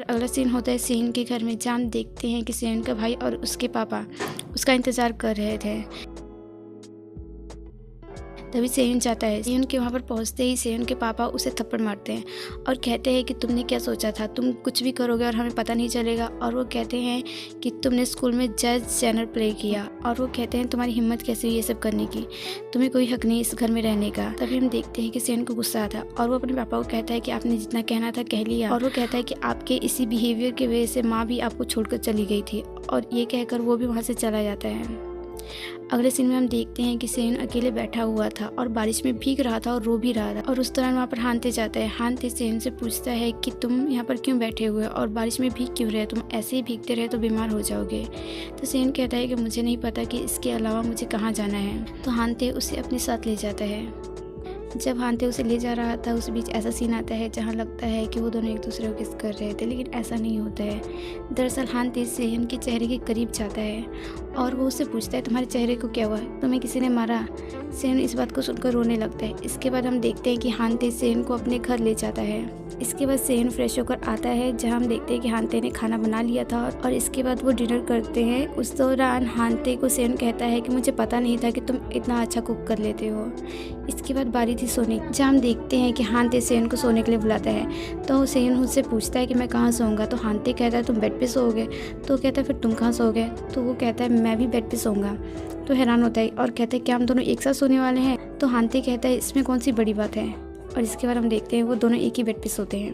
अगला सीन होता है सेन के घर में, जहाँ हम देखते हैं कि सेन का भाई और उसके पापा उसका इंतज़ार कर रहे थे। तभी सेन जाता है। सेन के वहाँ पर पहुँचते ही सेन के पापा उसे थप्पड़ मारते हैं और कहते हैं कि तुमने क्या सोचा था, तुम कुछ भी करोगे और हमें पता नहीं चलेगा। और वो कहते हैं कि तुमने स्कूल में जज जेनर प्ले किया। और वो कहते हैं तुम्हारी हिम्मत कैसे हुई ये सब करने की, तुम्हें कोई हक नहीं इस घर में रहने का। तभी हम देखते हैं कि सेन को गुस्सा आता है और वो अपने पापा को कहता है कि आपने जितना कहना था कह लिया। और वो कहता है कि आपके इसी बिहेवियर की वजह से माँ भी आपको छोड़कर चली गई थी। और ये कहकर वो भी वहाँ से चला जाता है। अगले सीन में हम देखते हैं कि सेन अकेले बैठा हुआ था और बारिश में भीग रहा था और रो भी रहा था। और उस दौरान वहाँ पर हानते जाता है। हानते सेन से पूछता है कि तुम यहाँ पर क्यों बैठे हुए और बारिश में भीग क्यों रहे, तुम ऐसे ही भीगते रहे तो बीमार हो जाओगे। तो सेन कहता है कि मुझे नहीं पता कि इसके अलावा मुझे कहाँ जाना है। तो हानते उसे अपने साथ ले जाता है। जब हानते उसे ले जा रहा था उस बीच ऐसा सीन आता है जहाँ लगता है कि वो दोनों एक दूसरे को किस कर रहे थे, लेकिन ऐसा नहीं होता है। दरअसल हानते सेन के चेहरे के करीब जाता है और वो उससे पूछता है तुम्हारे चेहरे को क्या हुआ, तुम्हें किसी ने मारा। सेन इस बात को सुनकर रोने लगता है। इसके बाद हम देखते हैं कि हानते सेन को अपने घर ले जाता है। इसके बाद सेन फ्रेश होकर आता है, जहाँ हम देखते हैं कि हानते ने खाना बना लिया था और इसके बाद वो डिनर करते हैं। उस दौरान हानते को सेन कहता है कि मुझे पता नहीं था कि तुम इतना अच्छा कुक कर लेते हो। इसके बाद बारी थी सोने की, जहाँ हम देखते हैं कि हानते सेन को सोने के लिए बुलाता है। तो सेन उससे पूछता है कि मैं कहाँ सोऊंगा। तो हानते कहता है तुम बेड पे सोओगे। तो कहता है फिर तुम कहाँ सोओगे। तो वो कहता है मैं भी बेड पे सोऊंगा। तो हैरान होता है और कहता है क्या हम दोनों एक साथ सोने वाले हैं। तो हानते कहता है इसमें कौन सी बड़ी बात है। और इसके बाद हम देखते हैं वो दोनों एक ही बेड पे सोते हैं।